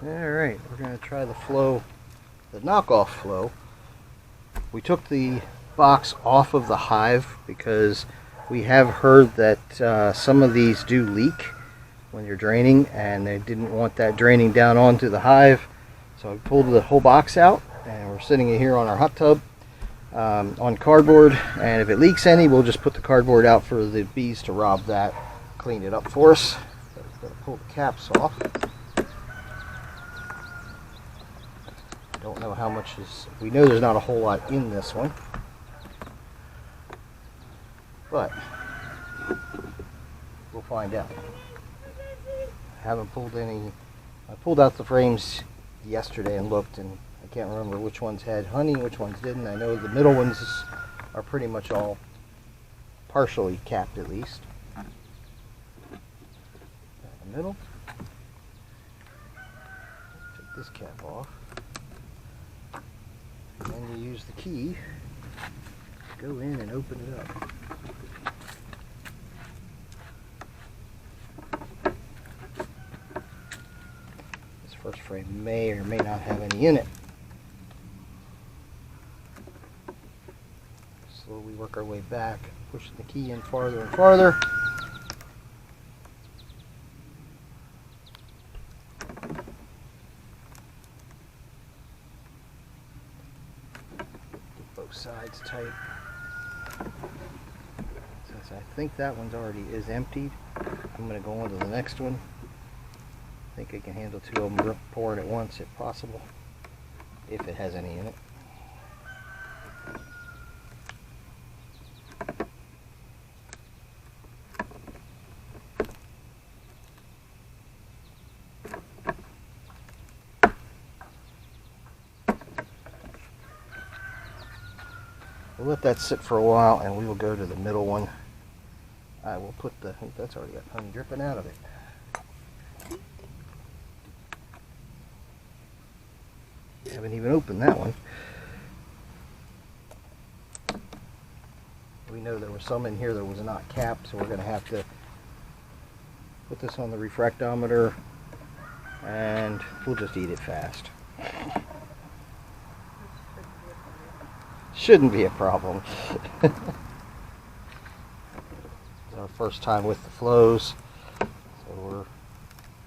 Alright, we're going to try the flow, the knockoff flow. We took the box off of the Hive because we have heard that some of these do leak when you're draining, and they didn't want that draining down onto the Hive. So I pulled the whole box out, and we're sitting in here on our hot tub on cardboard, and if it leaks any, we'll just put the cardboard out for the bees to rob that, clean it up for us. So we're going to pull the caps off. Don't know how much is, we know there's not a whole lot in this one, but we'll find out. I haven't pulled any. I pulled out the frames yesterday and looked, and I can't remember which ones had honey, which ones didn't. I know the middle ones are pretty much all partially capped at least. The middle. Take this cap off. And then you use the key to go in and open it up. This first frame may or may not have any in it. Slowly work our way back, pushing the key in farther and farther. Both sides tight. Since I think that one's already is emptied, I'm going to go on to the next one. I think I can handle two of them pouring at once if possible, if it has any in it. We'll let that sit for a while, and we will go to the middle one. I will put the, that's already got honey dripping out of it. Haven't even opened that one. We know there was some in here that was not capped, so we're going to have to put this on the refractometer, and we'll just eat it fast. Shouldn't be a problem. It's our first time with the flows, so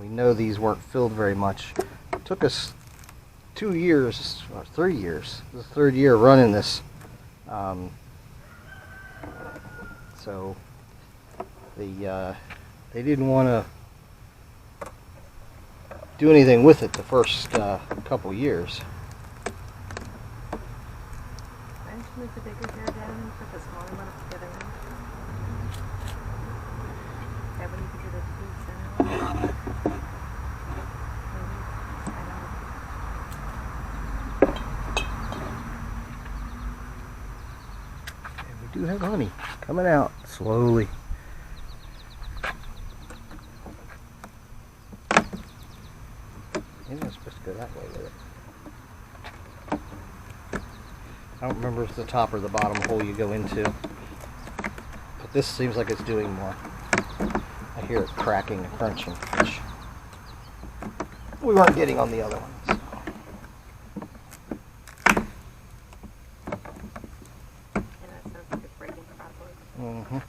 we know these weren't filled very much. It took us 2 years or 3 years. This is the third year running this. So they didn't want to do anything with it the first couple years. Move the bigger hair down and put the smaller one up together. That way you can do the two center. And we do have honey coming out slowly. Maybe I'm supposed to go that way with it. I don't remember if it's the top or the bottom hole you go into, but this seems like it's doing more. I hear it cracking and crunching, which we weren't getting on the other ones. And that sounds like it's breaking cardboard. Mm-hmm.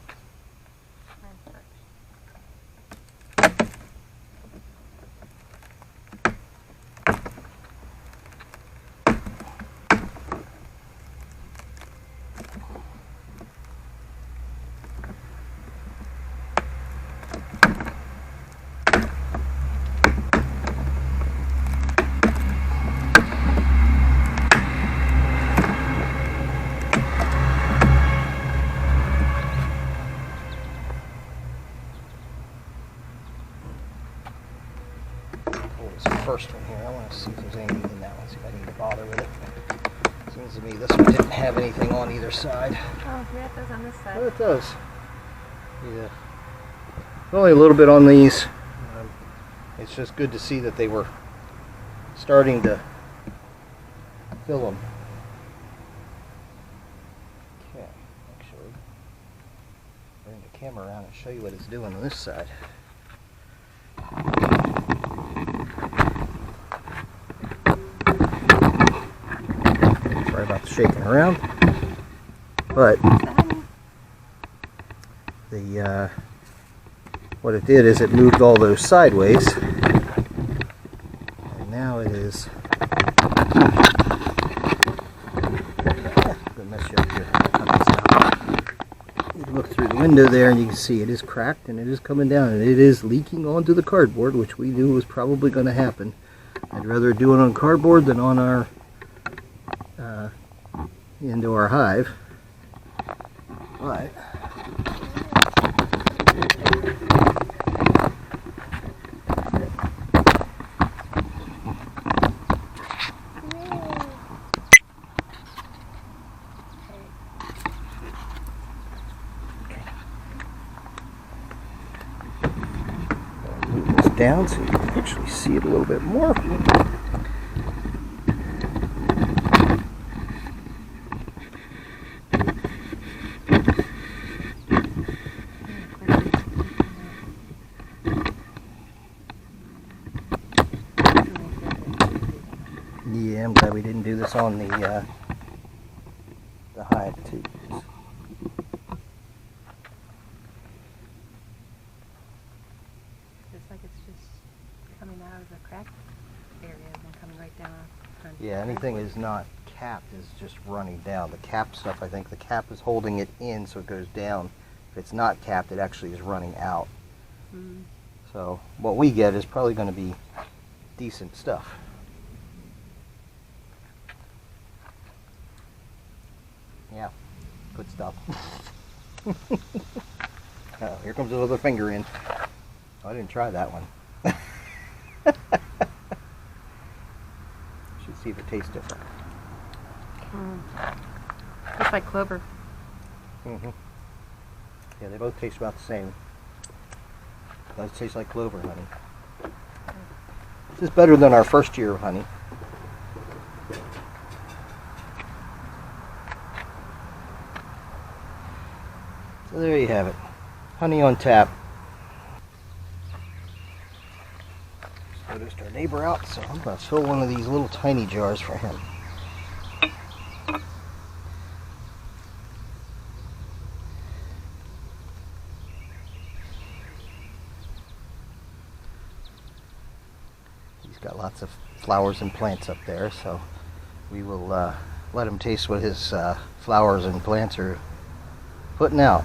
First one here. I want to see if there's anything in that one, see if I need to bother with it. Seems to me this one didn't have anything on either side. Oh, yeah, it does on this side. Oh, it does. Yeah. Only a little bit on these. It's just good to see that they were starting to fill them. Okay, actually, bring the camera around and show you what it's doing on this side. shaking around. But the what it did is it moved all those sideways, and now it is gonna mess you up here. You can look through the window there and you can see it is cracked and it is coming down and it is leaking onto the cardboard, which we knew was probably going to happen. I'd rather do it on cardboard than on our into our hive. But move this down so you can actually see it a little bit more. Yeah, I'm glad we didn't do this on the hive too. It's like it's just coming out of the crack area and then coming right down. Yeah, anything is not capped is just running down. The cap stuff, I think the cap is holding it in so it goes down. If it's not capped, it actually is running out. So what we get is probably going to be decent stuff. Yeah, good stuff. Oh, here comes another finger in. Oh, I didn't try that one. Should see if it tastes different. Just like clover. Yeah, they both taste about the same. It does taste like clover honey. This is better than our first year of honey. So there you have it. Honey on tap. Just noticed our neighbor out, so I'm going to fill one of these little tiny jars for him. He's got lots of flowers and plants up there, so we will let him taste what his flowers and plants are putting out.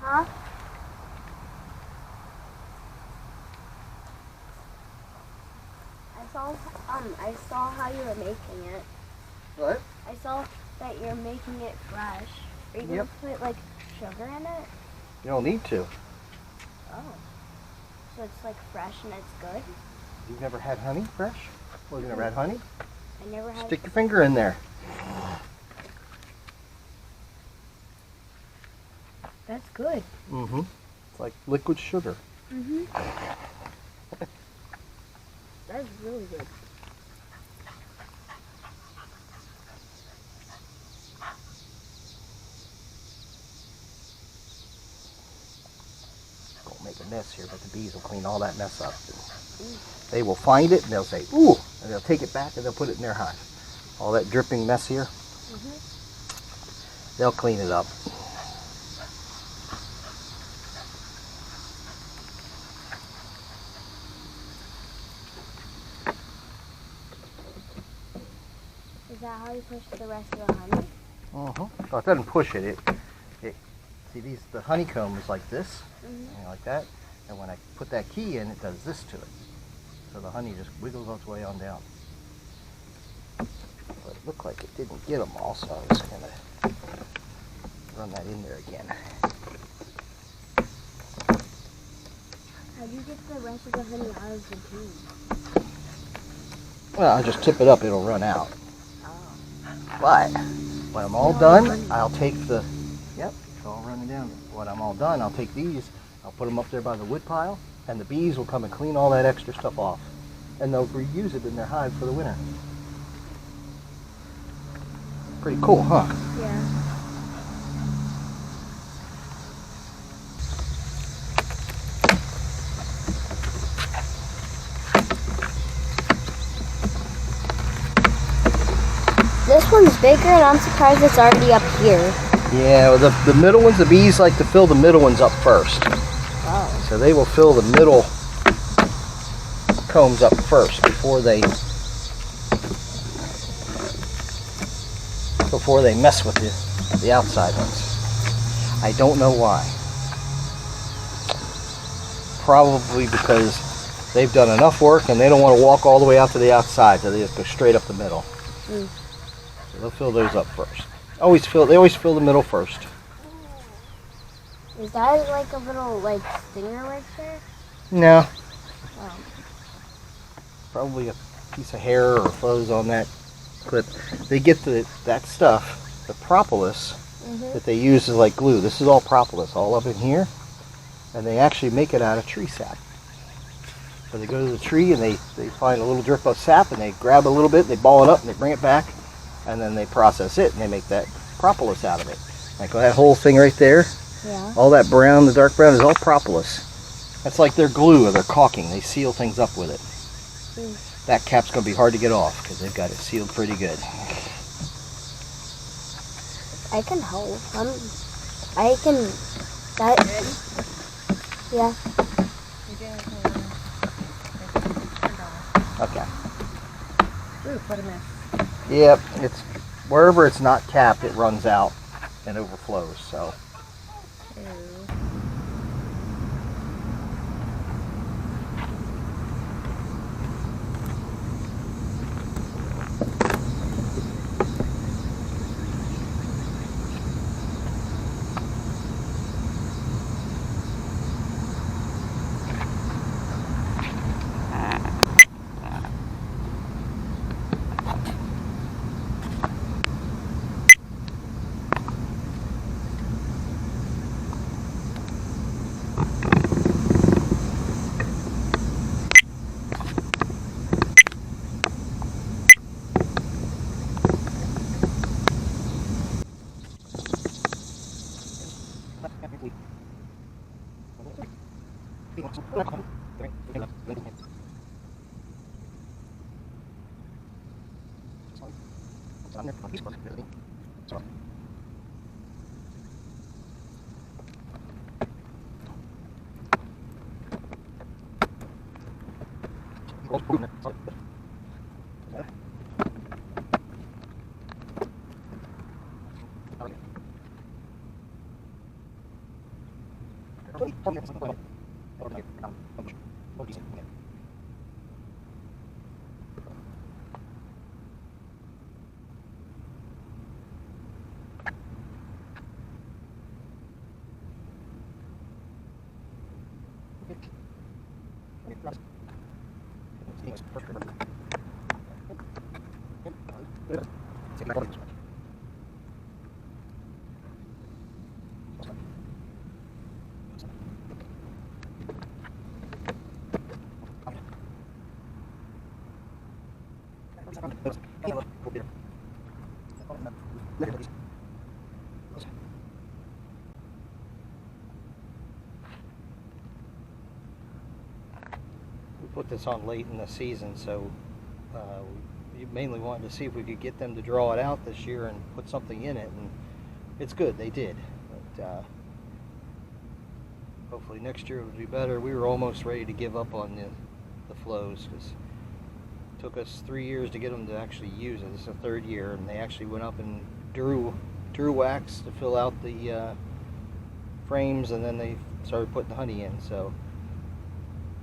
Huh? I saw how you were making it. What? I saw that you're making it fresh. Are you gonna put like sugar in it? You don't need to. Oh. So it's like fresh and it's good? You've never had honey fresh? Well, you've never had honey? I never had. Stick your finger in there. That's good. Mm-hmm. It's like liquid sugar. Mm-hmm. That's really good. Don't make a mess here, but the bees will clean all that mess up. They will find it and they'll say, ooh, and they'll take it back and they'll put it in their hive. All that dripping mess here, they'll clean it up. Is that how you push the rest of the honey? Well, it doesn't push it. See, the honeycomb is like this, like that. And when I put that key in, it does this to it. So the honey just wiggles its way on down. But it looked like it didn't get them all, so I was going to run that in there again. How do you get the rest of the honey out of the tube? Well, I'll just tip it up, it'll run out. But when I'm all done, I'll take the, yep, it's all running down. When I'm all done, I'll take these, I'll put them up there by the wood pile, and the bees will come and clean all that extra stuff off. And they'll reuse it in their hive for the winter. Pretty cool, huh? Yeah. This one's bigger, and I'm surprised it's already up here. Yeah, well, the middle ones, the bees like to fill the middle ones up first. Wow. So they will fill the middle combs up first before they mess with the outside ones. I don't know why. Probably because they've done enough work and they don't want to walk all the way out to the outside, so they just go straight up the middle. So they'll fill those up first. They always fill the middle first. Is that like a little stinger right there? No. Oh. Probably a piece of hair or fuzz on that clip. They get that stuff, the propolis, that they use is like glue. This is all propolis, all up in here, and they actually make it out of tree sap. So they go to the tree and they find a little drip of sap and they grab a little bit, they ball it up and they bring it back, and then they process it and they make that propolis out of it. Like that whole thing right there, all that brown, the dark brown is all propolis. That's like their glue or their caulking. They seal things up with it. That cap's going to be hard to get off because they've got it sealed pretty good. I can hold. I can. That. Yeah. Okay. Ooh, what a mess. Yep, it's wherever it's not capped, it runs out and overflows. So. Ew. We put this on late in the season, so we mainly wanted to see if we could get them to draw it out this year and put something in it, and it's good, they did. But hopefully next year will be better. We were almost ready to give up on the flows because took us 3 years to get them to actually use it. This is the 3rd year, and they actually went up and drew wax to fill out the frames, and then they started putting the honey in. So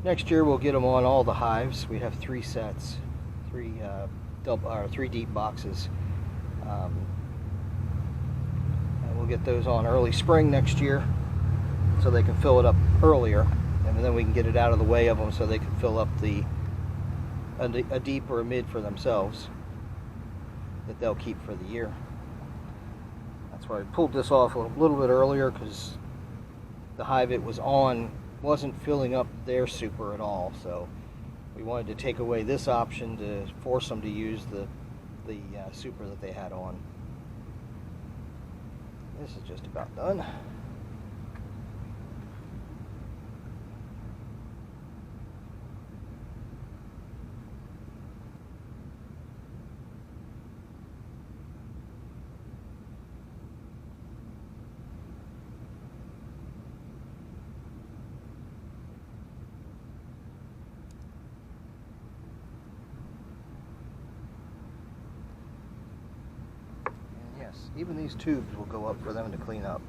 next year we'll get them on all the hives. We have 3 sets, 3 deep boxes, and we'll get those on early spring next year, so they can fill it up earlier, and then we can get it out of the way of them so they can fill up a deep or a mid for themselves that they'll keep for the year. That's why I pulled this off a little bit earlier, because the hive it was on wasn't filling up their super at all, so we wanted to take away this option to force them to use the super that they had on. This is just about done. Even these tubes will go up for them to clean up.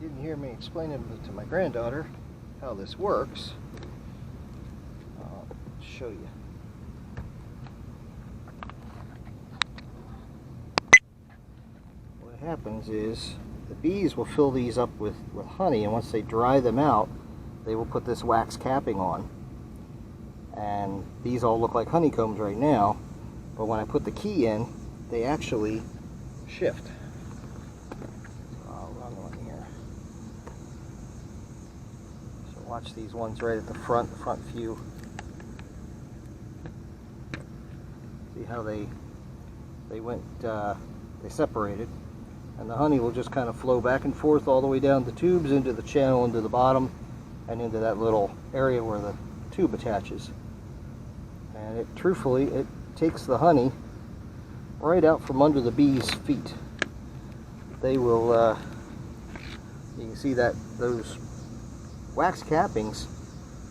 Didn't hear me explaining to my granddaughter how this works, I'll show you. What happens is the bees will fill these up with honey, and once they dry them out, they will put this wax capping on. And these all look like honeycombs right now, but when I put the key in, they actually shift. Watch these ones right at the front few. See how they separated, and the honey will just kind of flow back and forth all the way down the tubes into the channel, into the bottom, and into that little area where the tube attaches. And truthfully, it takes the honey right out from under the bees' feet. They will, you can see that those wax cappings,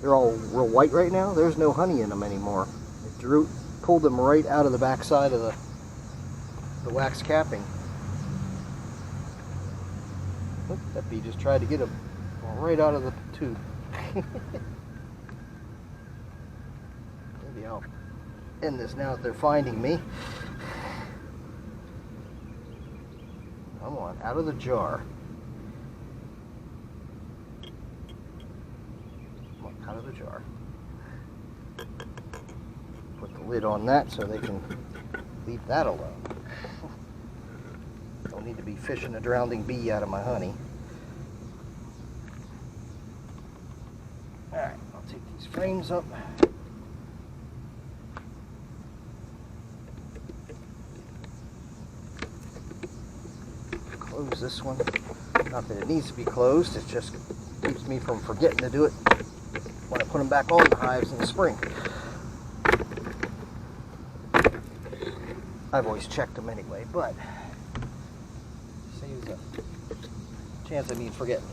they're all real white right now. There's no honey in them anymore. It pulled them right out of the back side of the wax capping. Oop, that bee just tried to get them right out of the tube. Maybe I'll end this now that they're finding me. Come on, out of the jar. Out of the jar. Put the lid on that so they can leave that alone. Don't need to be fishing a drowning bee out of my honey. Alright, I'll take these frames up. Close this one. Not that it needs to be closed, it just keeps me from forgetting to do it when I put them back on the hives in the spring. I've always checked them anyway, but saves a chance of me forgetting.